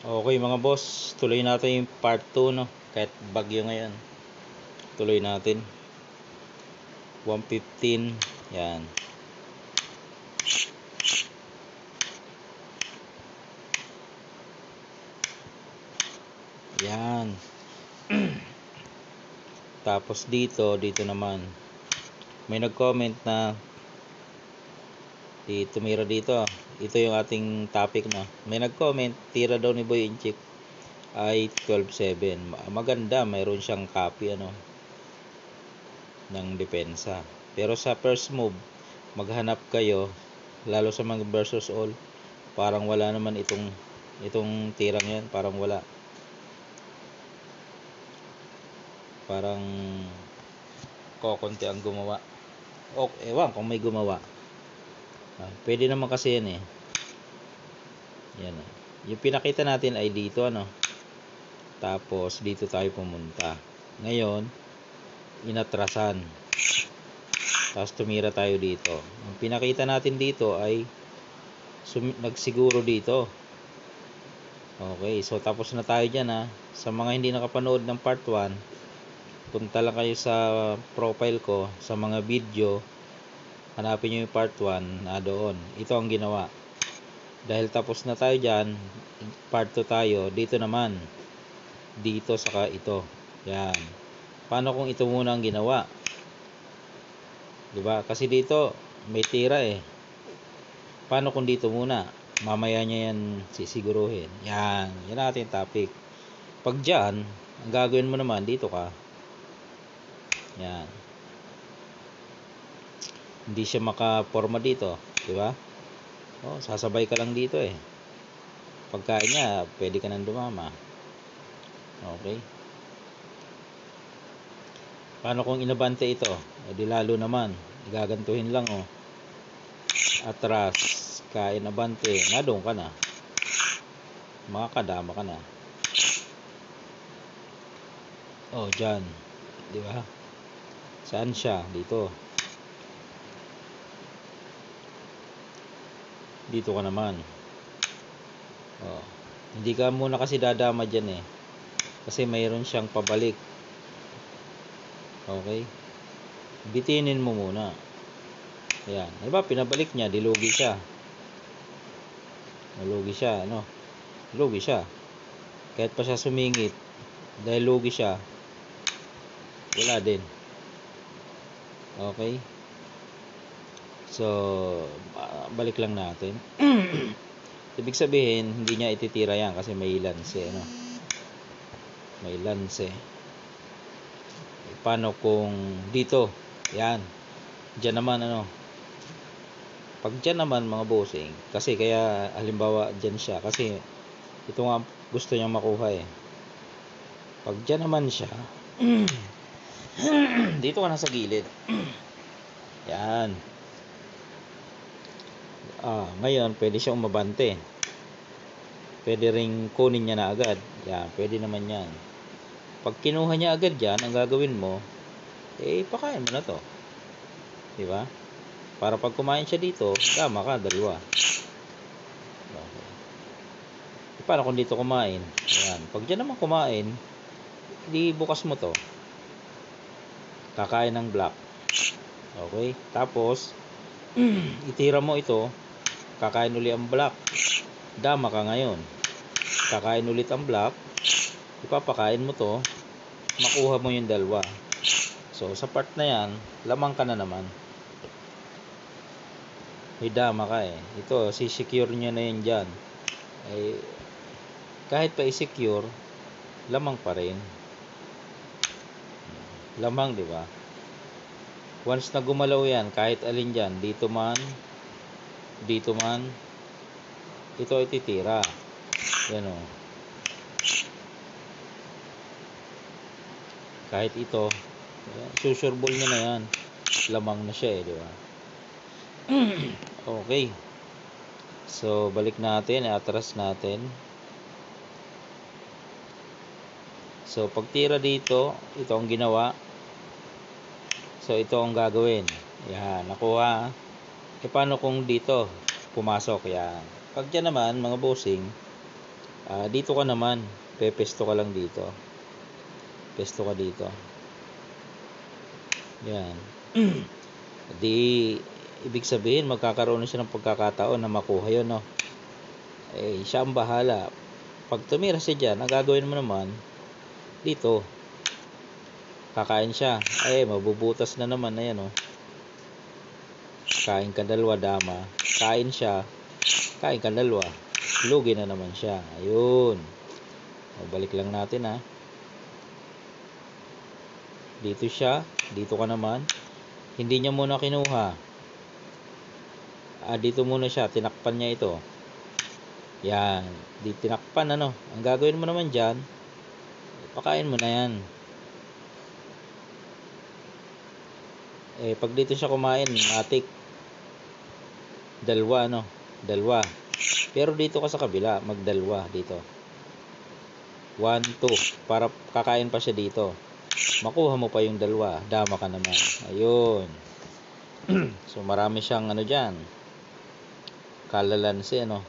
Okay mga boss, tuloy natin yung part 2 no. Kahit bagyo ngayon. Tuloy natin. 115. Yan. Yan. Tapos dito naman. May nag-comment na tumira dito. Ito yung ating topic na. May nag-comment, tira daw ni Boy Inchik ay 12-7. Maganda, mayroon siyang copy ng depensa. Pero sa first move, maghanap kayo lalo sa mga versus all. Parang wala naman itong tirang yan, parang wala. Parang kokonti ang gumawa. O, ewan kung may gumawa. Pwede naman kasi yan eh. Yan. Yung pinakita natin ay dito Tapos dito tayo pumunta. Ngayon, inatrasan. Tapos tumira tayo dito. Ang pinakita natin dito ay nagsiguro dito. Okay, so tapos na tayo dyan Sa mga hindi nakapanood ng part 1, punta lang kayo sa profile ko, sa mga video, hanapin nyo yung part 1 doon. Ito ang ginawa. Dahil tapos na tayo dyan, part 2 tayo, dito naman. Dito saka ito. Yan. Paano kung ito muna ang ginawa? Diba? Kasi dito, may tira eh. Paano kung dito muna? Mamaya niya yan sisiguruhin. Yan. Yan natin topic. Pag dyan, ang gagawin mo naman, dito ka. Yan. Hindi siya makaporma dito. Diba? Sasabay ka lang dito eh. Pagkain niya, pwede ka nang dumama. Okay. Paano kung inabante ito? Di lalo naman. Igagantuhin lang Atras. Kain abante. Nadong ka na. Makakadama ka na. Dyan. Diba? Saan siya? Dito. Dito ka naman. Hindi ka muna kasi dadama dyan eh. Kasi mayroon siyang pabalik. Okay. Bitinin mo muna. Ayan. Diba pinabalik niya, dilugi siya. Lugi siya, Lugi siya. Kahit pa siya sumingit, dahil lugi siya, wala din. Okay. So, balik lang natin. Ibig sabihin, hindi niya ititira yan kasi may lanse, May lanse. Paano kung dito? Yan. Diyan naman, Pag diyan naman, mga bossing, kasi kaya, halimbawa, diyan siya. Kasi, ito nga gusto niyang makuha eh. Pag diyan naman siya, dito ka na sa gilid. Yan. Ngayon, pwede siya umabante. Pwede ring kunin niya na agad. Yan, pwede naman yan. Pag kinuha niya agad yan, ang gagawin mo, pakain mo na to. Diba? Para pag kumain siya dito, dama ka, dalawa. Okay. Paano kung dito kumain? Ayan. Pag dyan naman kumain, di bukas mo to. Kakain ng black. Okay? Tapos, itira mo ito, kakain uli ang black. Dama ka ngayon. Kakain ulit ang black, ipapakain mo to, makuha mo yung dalawa. So, sa part na yan, lamang ka na naman. May dama ka eh. Ito, si-secure niya na yun dyan. Kahit pa i-secure, lamang pa rin. Lamang, di ba? Once na gumalaw yan, kahit alin dyan, dito man, ito ay titira. Yan Kahit ito, susurbol niya na yan. Lamang na siya di ba? Okay. So, balik natin, atras natin. So, pag tira dito, ito ang ginawa. So, ito ang gagawin. Yan, nakuha. Paano kung dito pumasok? Yan. Pag dyan naman, mga bossing, Dito ka naman, pepesto ka lang dito. Pesto ka dito. Yan. Di, ibig sabihin, magkakaroon na siya ng pagkakataon na makuha yun, no? Siya ang bahala. Pag tumira siya dyan, ang gagawin mo naman, dito, kakain siya. Mabubutas na naman, ayan, oh. Kain ka dalawa, dama. Kain siya, kain ka dalawa. Lugi na naman siya. Ayun. Balik lang natin, ha. Dito siya, dito ka naman. Hindi niya muna kinuha. Dito muna siya, tinakpan niya ito. Yan. Di tinakpan, ano. Ang gagawin mo naman dyan, pakain mo na yan. Pag dito siya kumain, matik. Dalawa, ano. Dalawa. Pero dito ka sa kabila, magdalwa dito. 1, 2. Para kakain pa siya dito. Makuha mo pa yung dalawa. Dama ka naman. Ayun. So, marami siyang ano dyan. Kalalansi, ano.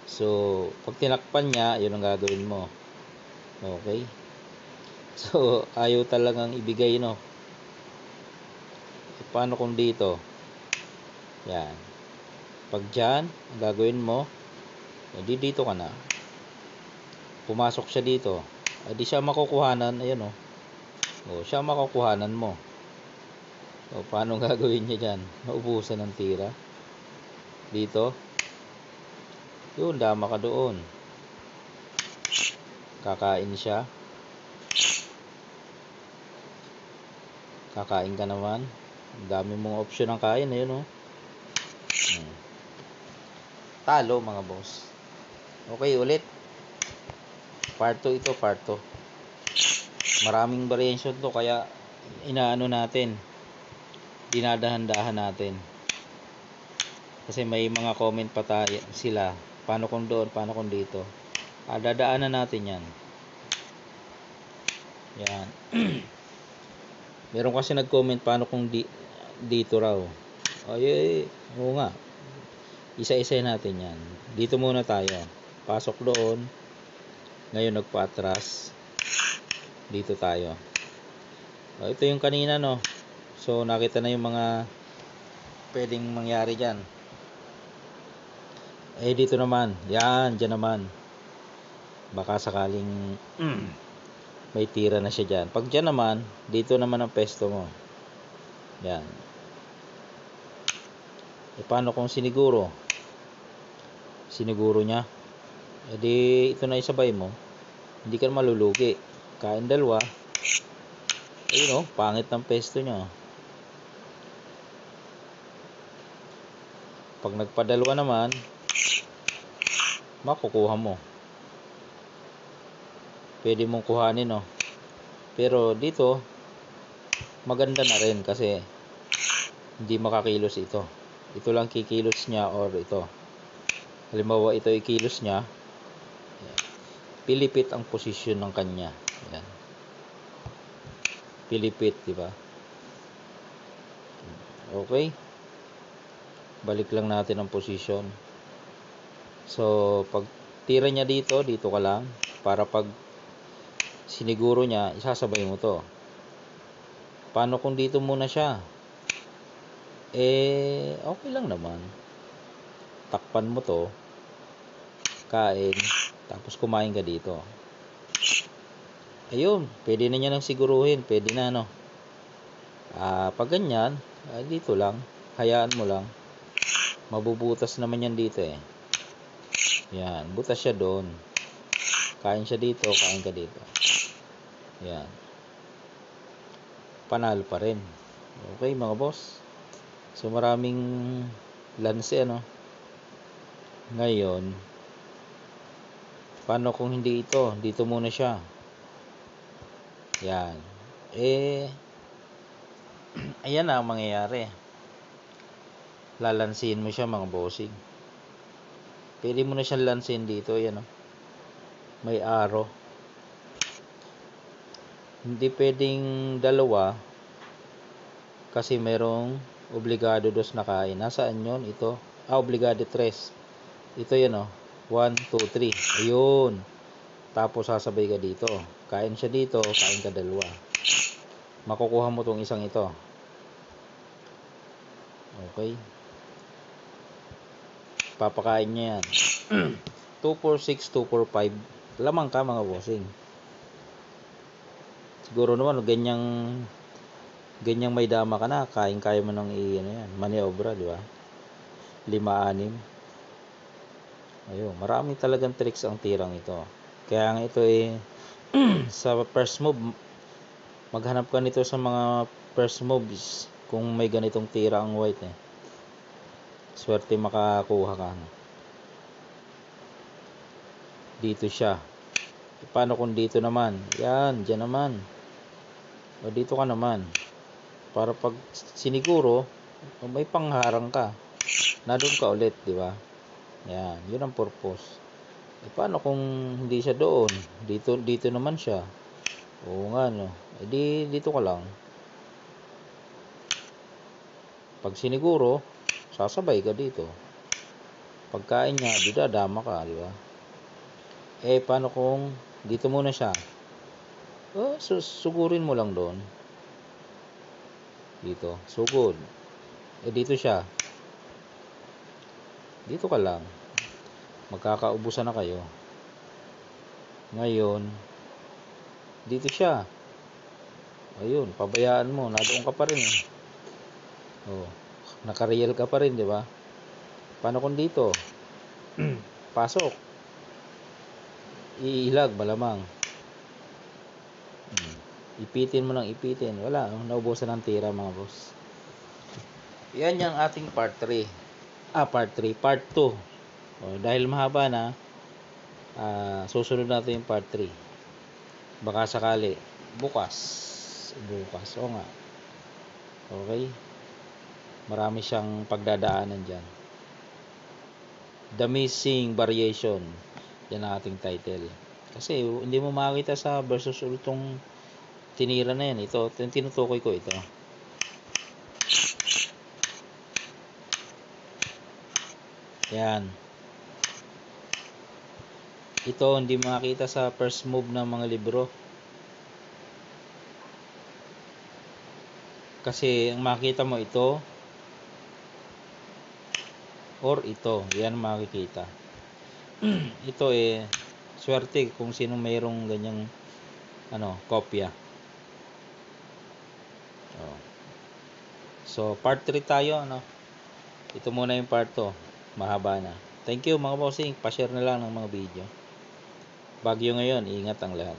So, pag tinakpan niya, yun ang gagawin mo. Okay? So, ayaw talagang ibigay, no. Paano kung dito? Yan. Pag dyan, ang gagawin mo, dito ka na. Pumasok siya dito. Di siya makukuhanan. Ayan, oh. Siya makukuhanan mo. Paano gagawin niya dyan? Naubusan ng tira. Dito. Yun, dama ka doon. Kakain siya. Kakain ka naman. Ang dami mong option ng kain. Ayun, oh. Talo, mga boss. Okay, ulit. Part 2 ito, part 2. Maraming variation to, kaya inaano natin. Dinadahan-dahan natin. Kasi may mga comment pa tayo sila. Paano kung doon, paano kung dito. Dadaanan natin yan. Yan. Meron kasi nag-comment paano kung dito raw. Oo nga. Isa-isa natin yan. Dito muna tayo. Pasok doon. Ngayon nagpa-atras. Dito tayo. Ito yung kanina, no. So nakita na yung mga pwedeng mangyari dyan. Dito naman. Yan, dyan naman. Baka sakaling may tira na siya dyan. Pag dyan naman, dito naman ang pesto mo. Yan. Paano kung siniguro? Siniguro niya. Ito na isabay mo. Hindi ka malulugi. Kain dalawa. Ayun, oh, pangit ng pesto niya. Pag nagpadalawa naman, makukuha mo. Pwede mong kuhanin, oh. Pero dito, maganda na rin kasi hindi makakilos ito. Ito lang kikilos niya or ito. Halimbawa, ito ikilos niya. Pilipit ang posisyon ng kanya. Yan. Pilipit, di ba? Okay. Balik lang natin ang posisyon. So, pag tira niya dito, dito ka lang. Para pag siniguro niya, isasabay mo to. Paano kung dito muna siya? Okay lang naman. Takpan mo to. Kain. Tapos kumain ka dito. Ayun. Pwede na niya nang siguruhin. Pwede na, no? Pag ganyan, dito lang. Hayaan mo lang. Mabubutas naman yan dito, eh. Yan. Butas siya doon. Kain siya dito. Kain ka dito. Yan. Panalo pa rin. Okay, mga boss. So, maraming lanse, ano? Ngayon, paano kung hindi ito? Dito muna siya. Yan. Ayan na ang mangyayari. Lalansin mo siya, mga bossing. Pwede mo na siyang lansin dito. Ayan, oh. May arrow. Hindi pwedeng dalawa kasi merong obligado dos na kain. Nasaan yun? Ito. Obligado tres. Ito yan, oh. 1, 2, 3. Ayun. Tapos sasabay ka dito. Kain siya dito, kain ka dalawa. Makukuha mo tong isang ito. Okay. Papakain niya yan. 2, 4, 6, 2, 4, 5. Lamang ka mga bossing. Siguro naman ganyang may dama ka na, kaya mo nang maniobra, di ba? 5, 6. Ayun, marami talagang tricks ang tirang ito. Kaya nga ito sa first move, maghanap ka nito sa mga first moves kung may ganitong tira ang white swerte makakuha ka. Dito siya. Paano kung dito naman? Yan, dyan naman. O dito ka naman. Para pag siniguro, may pangharang ka. Na doon ka ulit, di ba? Yan, yun ang purpose. Paano kung hindi siya doon? Dito naman siya. Oo nga, no. Dito ka lang. Pag siniguro, sasabay ka dito. Pagkain niya, didadama ka, di ba? Paano kung dito muna siya? Sugurin mo lang doon. Dito, sugod. Dito siya. Dito ka lang. Magkakaubusan na kayo. Ngayon, dito siya. Ayun, pabayaan mo. Nadoon ka pa rin naka-real ka pa rin, di ba? Paano kung dito? Pasok. Iilag, malamang. Ipitin mo lang, ipitin. Wala, naubusan ng tira mga boss. Yan yung ating part 3. Part 3. Part 2. Dahil mahaba na, susunod natin yung part 3. Baka sakali. Bukas. Oo nga. Okay. Marami siyang pagdadaanan dyan. The Missing Variation. Yan ang ating title. Kasi hindi mo makita sa versus ultong tinira na yan. Ito, tinutukoy ko ito. Yan. Ito hindi makita sa first move ng mga libro. Kasi ang makita mo ito or ito. Yan makikita. Ito swerte kung sino mayroong ganyang kopya. So part 3 tayo Ito muna yung part 2. Mahaba na. Thank you mga bossing. Pa-share na lang ng mga video. Bagyo ngayon, ingat ang lahat.